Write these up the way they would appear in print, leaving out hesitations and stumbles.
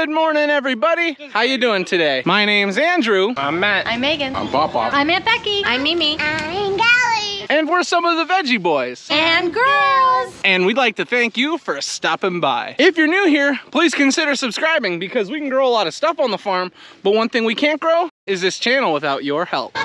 Good morning, everybody. How you doing today? My name's Andrew. I'm Matt. I'm Megan. I'm Papa. I'm Aunt Becky. I'm Mimi. I'm Golly. And we're some of the Veggie Boys. And girls. And we'd like to thank you for stopping by. If you're new here, please consider subscribing because we can grow a lot of stuff on the farm, but one thing we can't grow is this channel without your help.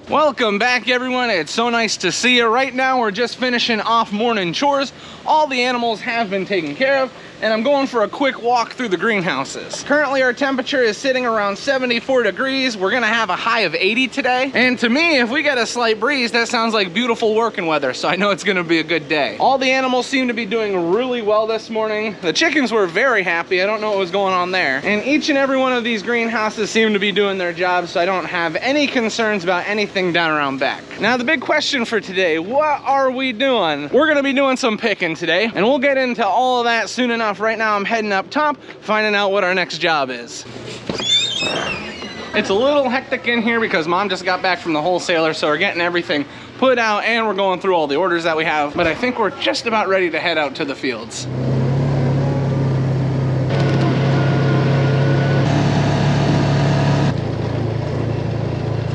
Welcome back, everyone. It's so nice to see you. Right now we're just finishing off morning chores. All the animals have been taken care of, and I'm going for a quick walk through the greenhouses. Currently our temperature is sitting around 74 degrees. We're gonna have a high of 80 today. And to me, if we get a slight breeze, that sounds like beautiful working weather, so I know it's gonna be a good day. All the animals seem to be doing really well this morning. The chickens were very happy. I don't know what was going on there. And each and every one of these greenhouses seem to be doing their job, so I don't have any concerns about anything down around back. Now the big question for today, what are we doing? We're gonna be doing some picking today, and we'll get into all of that soon enough. Right now I'm heading up top, finding out what our next job is. It's a little hectic in here because Mom just got back from the wholesaler, so we're getting everything put out and we're going through all the orders that we have, but I think we're just about ready to head out to the fields.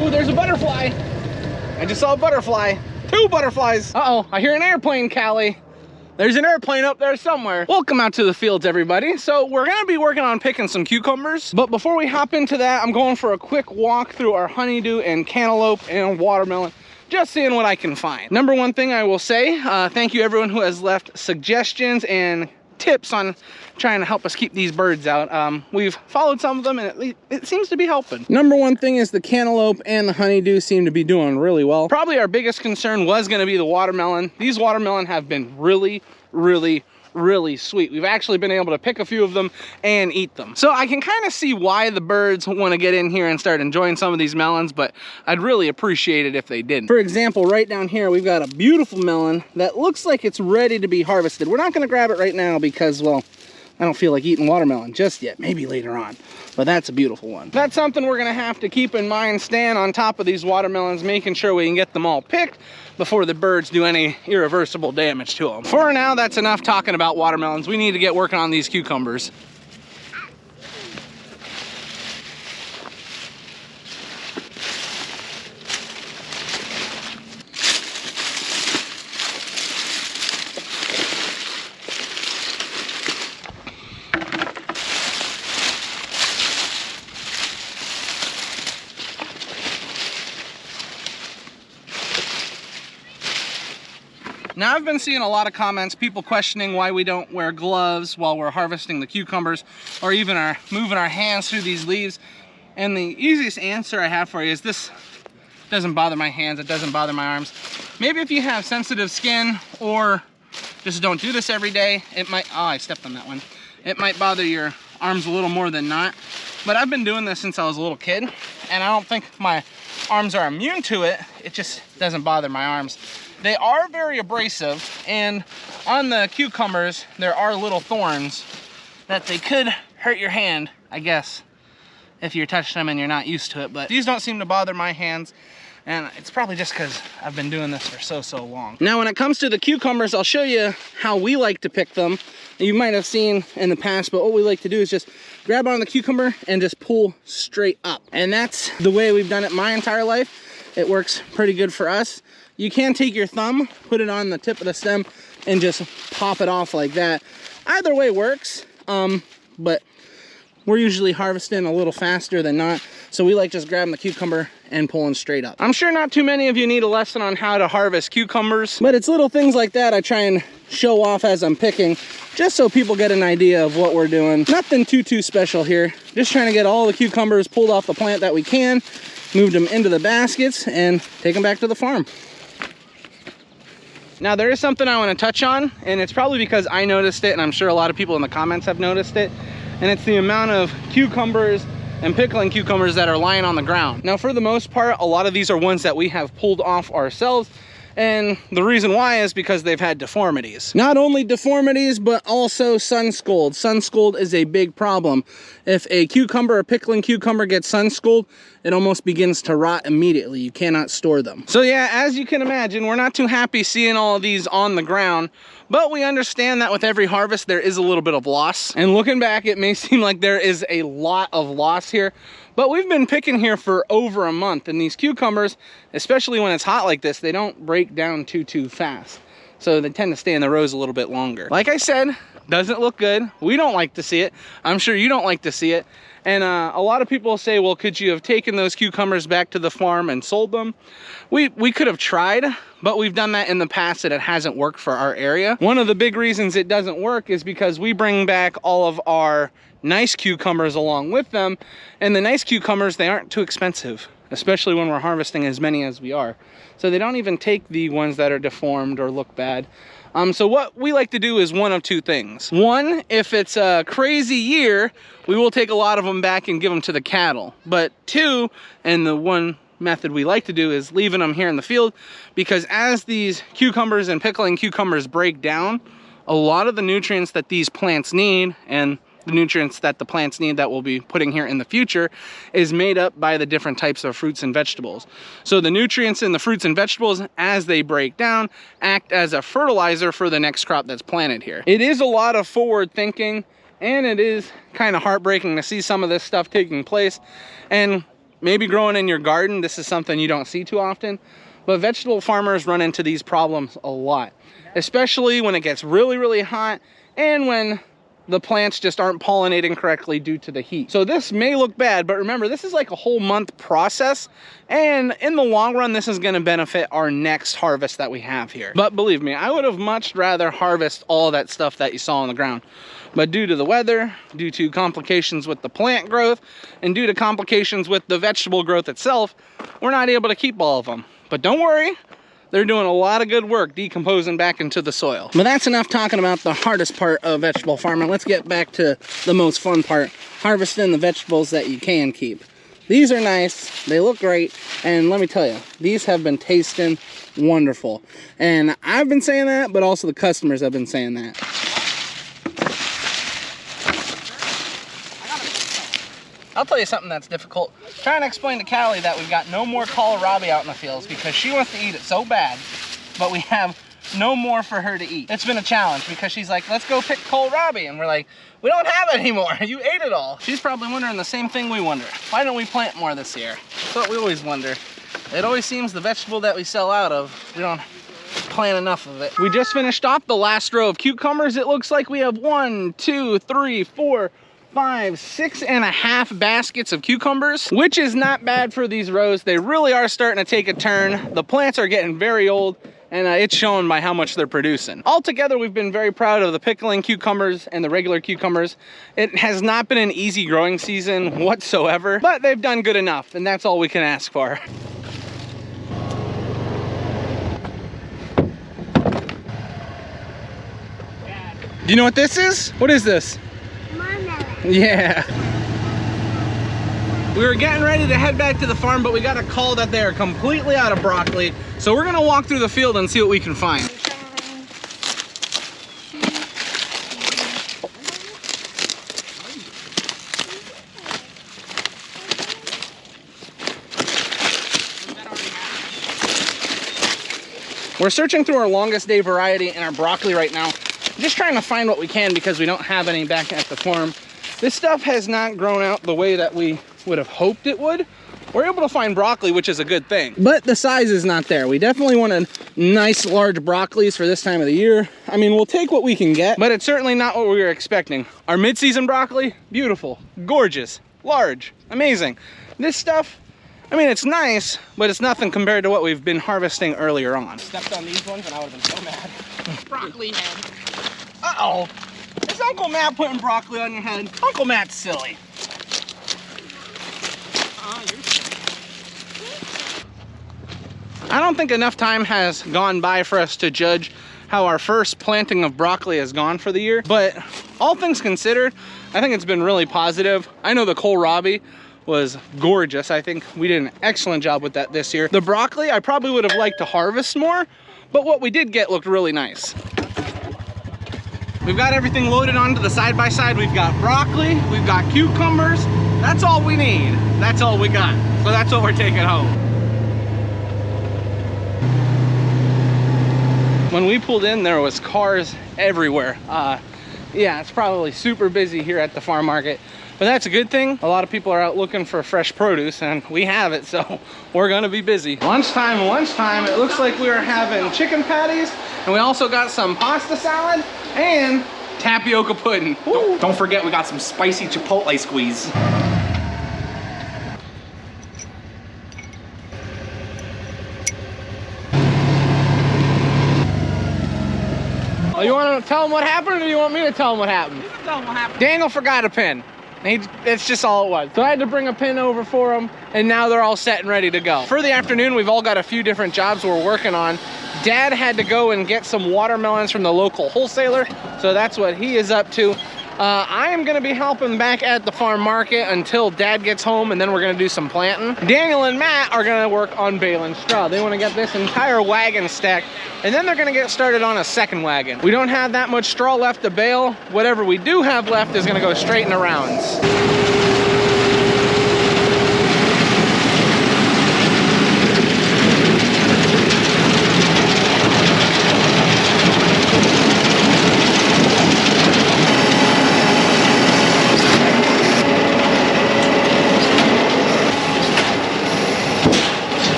Ooh, there's a butterfly. I just saw a butterfly. 2 butterflies. Uh-oh, I hear an airplane, Callie. There's an airplane up there somewhere. Welcome out to the fields, everybody. So we're gonna be working on picking some cucumbers, but before we hop into that, I'm going for a quick walk through our honeydew and cantaloupe and watermelon, just seeing what I can find. Number one thing I will say, thank you everyone who has left suggestions and tips on trying to help us keep these birds out. We've followed some of them and it seems to be helping. Number one thing is the cantaloupe and the honeydew seem to be doing really well. Probably our biggest concern was going to be the watermelon. These watermelon have been really sweet. We've actually been able to pick a few of them and eat them. So I can kind of see why the birds want to get in here and start enjoying some of these melons, but I'd really appreciate it if they didn't. For example, right down here, we've got a beautiful melon that looks like it's ready to be harvested. We're not going to grab it right now because, well, I don't feel like eating watermelon just yet, maybe later on, but that's a beautiful one. That's something we're gonna have to keep in mind, staying on top of these watermelons, making sure we can get them all picked before the birds do any irreversible damage to them. For now, that's enough talking about watermelons. We need to get working on these cucumbers. Now I've been seeing a lot of comments, people questioning why we don't wear gloves while we're harvesting the cucumbers or even moving our hands through these leaves. And the easiest answer I have for you is this doesn't bother my hands, it doesn't bother my arms. Maybe if you have sensitive skin or just don't do this every day, it might, oh, I stepped on that one. It might bother your arms a little more than not. But I've been doing this since I was a little kid and I don't think my arms are immune to it. It just doesn't bother my arms. They are very abrasive, and on the cucumbers, there are little thorns that they could hurt your hand, I guess, if you're touching them and you're not used to it. But these don't seem to bother my hands, and it's probably just because I've been doing this for so long. Now, when it comes to the cucumbers, I'll show you how we like to pick them. You might have seen in the past, but what we like to do is just grab on the cucumber and just pull straight up. And that's the way we've done it my entire life. It works pretty good for us. You can take your thumb, put it on the tip of the stem, and just pop it off like that. Either way works, but we're usually harvesting a little faster than not, so we like just grabbing the cucumber and pulling straight up. I'm sure not too many of you need a lesson on how to harvest cucumbers, but it's little things like that I try and show off as I'm picking, just so people get an idea of what we're doing. Nothing too special here, just trying to get all the cucumbers pulled off the plant that we can, moved them into the baskets, and take them back to the farm. Now there is something I want to touch on, and it's probably because I noticed it, and I'm sure a lot of people in the comments have noticed it, and it's the amount of cucumbers and pickling cucumbers that are lying on the ground. Now for the most part, a lot of these are ones that we have pulled off ourselves, And the reason why is because they've had deformities. Not only deformities, but also sun scald. Sun scald is a big problem. If a cucumber, a pickling cucumber, gets sun scald, it almost begins to rot immediately. You cannot store them. So yeah, as you can imagine, we're not too happy seeing all of these on the ground, but we understand that with every harvest, there is a little bit of loss. And looking back, it may seem like there is a lot of loss here, but we've been picking here for over a month, and these cucumbers, especially when it's hot like this, they don't break down too fast. So they tend to stay in the rows a little bit longer. Like I said, doesn't look good. We don't like to see it. I'm sure you don't like to see it. And a lot of people say, well, could you have taken those cucumbers back to the farm and sold them? We could have tried, but we've done that in the past and it hasn't worked for our area. One of the big reasons it doesn't work is because we bring back all of our nice cucumbers along with them, and the nice cucumbers, they aren't too expensive, especially when we're harvesting as many as we are. So they don't even take the ones that are deformed or look bad. So what we like to do is one of two things. One, if it's a crazy year, we will take a lot of them back and give them to the cattle. But two, and the one method we like to do, is leaving them here in the field, because as these cucumbers and pickling cucumbers break down, a lot of the nutrients that these plants need, and the nutrients that the plants need that we'll be putting here in the future, is made up by the different types of fruits and vegetables. So the nutrients in the fruits and vegetables, as they break down, act as a fertilizer for the next crop that's planted here. It is a lot of forward thinking, and it is kind of heartbreaking to see some of this stuff taking place. And maybe growing in your garden, this is something you don't see too often, but vegetable farmers run into these problems a lot, especially when it gets really hot and when the plants just aren't pollinating correctly due to the heat. So this may look bad, but remember, this is like a whole month process, and in the long run, this is gonna benefit our next harvest that we have here. But believe me, I would have much rather harvest all that stuff that you saw on the ground. But due to the weather, due to complications with the plant growth, and due to complications with the vegetable growth itself, we're not able to keep all of them. But don't worry, they're doing a lot of good work decomposing back into the soil. But that's enough talking about the hardest part of vegetable farming. Let's get back to the most fun part, harvesting the vegetables that you can keep. These are nice, they look great, and let me tell you, these have been tasting wonderful. And I've been saying that, but also the customers have been saying that. I'll tell you something that's difficult. Trying to explain to Callie that we've got no more kohlrabi out in the fields because she wants to eat it so bad, but we have no more for her to eat. It's been a challenge because she's like, let's go pick kohlrabi, and we're like, we don't have it anymore. You ate it all. She's probably wondering the same thing we wonder. Why don't we plant more this year? That's what we always wonder. It always seems the vegetable that we sell out of, we don't plant enough of it. We just finished off the last row of cucumbers. It looks like we have 1, 2, 3, 4, 5, 6.5 baskets of cucumbers, which is not bad for these rows. They really are starting to take a turn. The plants are getting very old, and it's shown by how much they're producing. Altogether, we've been very proud of the pickling cucumbers and the regular cucumbers. It has not been an easy growing season whatsoever, but they've done good enough, and that's all we can ask for. Do you know what this is? What is this? Yeah. We were getting ready to head back to the farm, but we got a call that they are completely out of broccoli. So we're gonna walk through the field and see what we can find. We're searching through our longest day variety and our broccoli right now. Just trying to find what we can because we don't have any back at the farm. This stuff has not grown out the way that we would have hoped it would. We're able to find broccoli, which is a good thing, but the size is not there. We definitely wanted nice large broccolis for this time of the year. I mean, we'll take what we can get, but it's certainly not what we were expecting. Our mid-season broccoli, beautiful, gorgeous, large, amazing. This stuff, I mean, it's nice, but it's nothing compared to what we've been harvesting earlier on. Stepped on these ones and I would have been so mad. Broccoli head. Uh-oh. Is Uncle Matt putting broccoli on your head? Uncle Matt's silly. You're silly. I don't think enough time has gone by for us to judge how our first planting of broccoli has gone for the year, but all things considered, I think it's been really positive. I know the kohlrabi was gorgeous. I think we did an excellent job with that this year. The broccoli, I probably would have liked to harvest more, but what we did get looked really nice. We've got everything loaded onto the side-by-side. We've got broccoli, we've got cucumbers. That's all we need. That's all we got. So that's what we're taking home. When we pulled in, there was cars everywhere. Yeah, it's probably super busy here at the farm market, but that's a good thing. A lot of people are out looking for fresh produce, and we have it, so we're gonna be busy. Lunchtime, it looks like we are having chicken patties, and we also got some pasta salad and tapioca pudding. Don't forget, we got some spicy chipotle squeeze. Oh, you want to tell them what happened, or do you want me to tell them what happened? You can tell them what happened. Daniel forgot a pin. It's just all it was. So I had to bring a pin over for them, and now they're all set and ready to go. For the afternoon, we've all got a few different jobs we're working on. Dad had to go and get some watermelons from the local wholesaler, so that's what he is up to. I am gonna be helping back at the farm market until Dad gets home, and then we're gonna do some planting. Daniel and Matt are gonna work on baling straw. They wanna get this entire wagon stacked, and then they're gonna get started on a second wagon. We don't have that much straw left to bale. Whatever we do have left is gonna go straight in the rounds.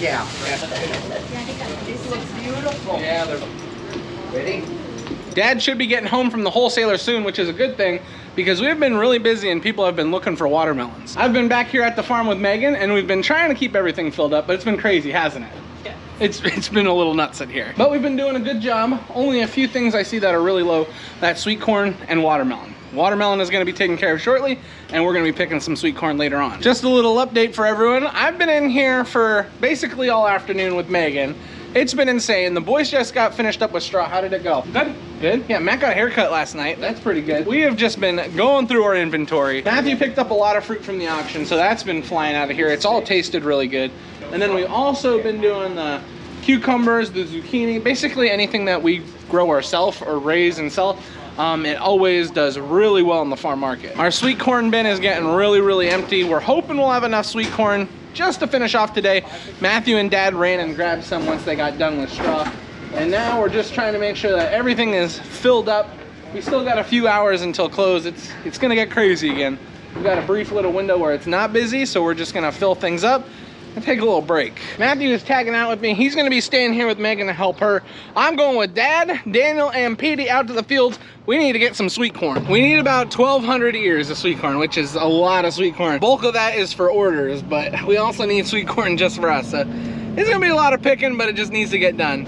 Yeah. This looks beautiful. Yeah, they're... Ready? Dad should be getting home from the wholesaler soon, which is a good thing because we've been really busy and people have been looking for watermelons. I've been back here at the farm with Megan, and we've been trying to keep everything filled up, but it's been crazy, hasn't it? Yeah. It's been a little nuts in here. But we've been doing a good job. Only a few things I see that are really low. That's sweet corn and watermelon. Watermelon is gonna be taken care of shortly, and we're gonna be picking some sweet corn later on. Just a little update for everyone. I've been in here for basically all afternoon with Megan. It's been insane. The boys just got finished up with straw. How did it go? Good. Good? Yeah, Matt got a haircut last night. That's pretty good. We have just been going through our inventory. Matthew picked up a lot of fruit from the auction, so that's been flying out of here. It's all tasted really good. And then we've also been doing the cucumbers, the zucchini, basically anything that we grow ourselves or raise and sell. It always does really well in the farm market. Our sweet corn bin is getting really empty. We're hoping we'll have enough sweet corn just to finish off today. Matthew and Dad ran and grabbed some once they got done with straw. And now we're just trying to make sure that everything is filled up. We still got a few hours until close. It's gonna get crazy again. We've got a brief little window where it's not busy, so we're just gonna fill things up and take a little break. Matthew is tagging out with me. He's gonna be staying here with Megan to help her. I'm going with Dad, Daniel, and Petey out to the fields. We need to get some sweet corn. We need about 1,200 ears of sweet corn, which is a lot of sweet corn. Bulk of that is for orders, but we also need sweet corn just for us. So it's gonna be a lot of picking, but it just needs to get done.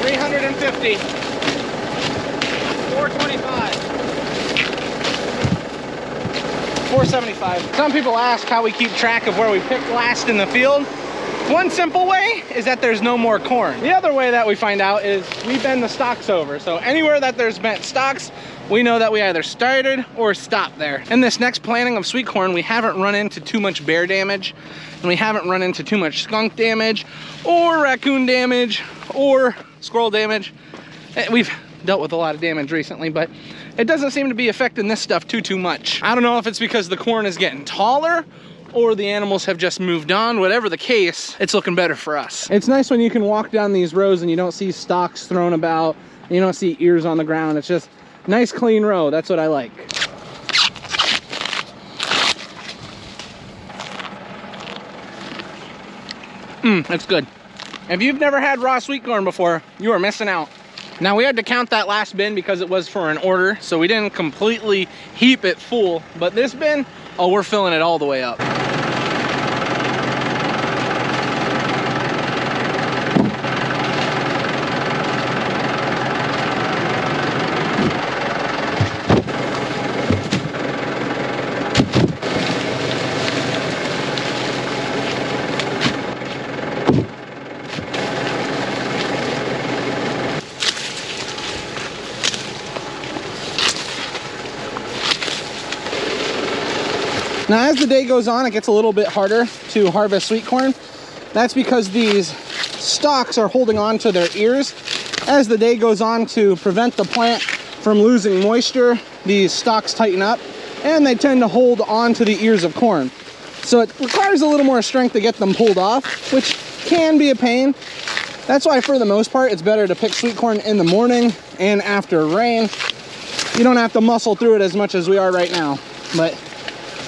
$350. $425. $475. Some people ask how we keep track of where we picked last in the field. One simple way is that there's no more corn. The other way that we find out is we bend the stalks over. So anywhere that there's bent stalks, we know that we either started or stopped there. In this next planting of sweet corn, we haven't run into too much bear damage, and we haven't run into too much skunk damage or raccoon damage or squirrel damage. We've dealt with a lot of damage recently, but it doesn't seem to be affecting this stuff too much. I don't know if it's because the corn is getting taller or the animals have just moved on. Whatever the case, it's looking better for us. It's nice when you can walk down these rows and you don't see stalks thrown about, you don't see ears on the ground. It's just nice clean row. That's what I like. That's good. If you've never had raw sweet corn before, you are missing out. Now we had to count that last bin because it was for an order, so we didn't completely heap it full, but this bin, oh, we're filling it all the way up. Now, as the day goes on, it gets a little bit harder to harvest sweet corn. That's because these stalks are holding on to their ears. As the day goes on, to prevent the plant from losing moisture, these stalks tighten up and they tend to hold on to the ears of corn. So it requires a little more strength to get them pulled off, which can be a pain. That's why, for the most part, it's better to pick sweet corn in the morning and after rain. You don't have to muscle through it as much as we are right now, but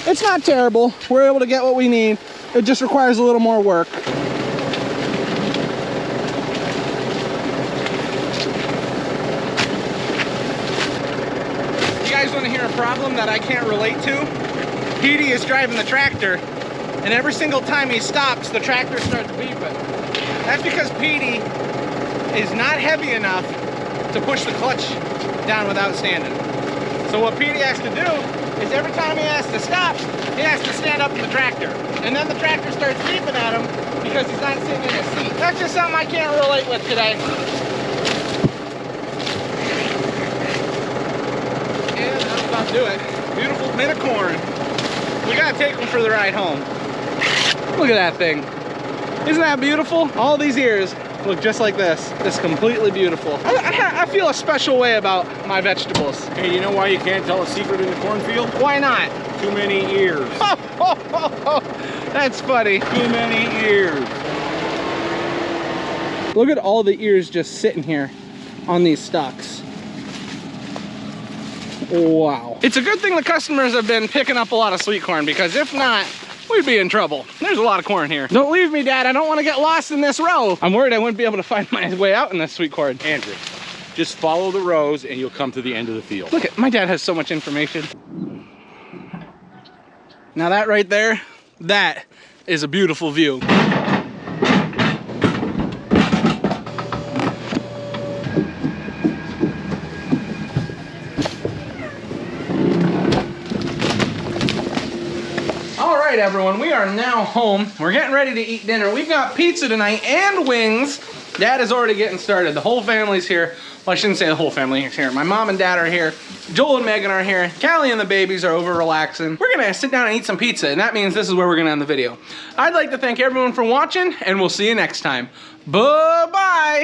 it's not terrible. We're able to get what we need. It just requires a little more work. You guys want to hear a problem that I can't relate to? Petey is driving the tractor, and every single time he stops, the tractor starts beeping. That's because Petey is not heavy enough to push the clutch down without standing. So what Petey has to do is every time he has to stop, he has to stand up in the tractor. And then the tractor starts beeping at him because he's not sitting in his seat. That's just something I can't relate with today. And that's about to do it. Beautiful bin of corn. We gotta take them for the ride home. Look at that thing. Isn't that beautiful? All these ears look just like this. It's completely beautiful. I feel a special way about my vegetables. Hey, you know why you can't tell a secret in the cornfield? Why not? Too many ears. That's funny. Too many ears. Look at all the ears just sitting here on these stalks. Wow. It's a good thing the customers have been picking up a lot of sweet corn, because if not, we'd be in trouble. There's a lot of corn here. Don't leave me, Dad. I don't want to get lost in this row. I'm worried I wouldn't be able to find my way out in this sweet corn. Andrew, just follow the rows and you'll come to the end of the field. Look at, my dad has so much information. Now that right there, that is a beautiful view. All right, everyone, we are now home. We're getting ready to eat dinner. We've got pizza tonight and wings. Dad is already getting started. The whole family's here. Well, I shouldn't say the whole family is here. My mom and dad are here. Joel and Megan are here. Callie and the babies are over relaxing. We're gonna sit down and eat some pizza, and that means this is where we're gonna end the video. I'd like to thank everyone for watching, and we'll see you next time. Bye-bye.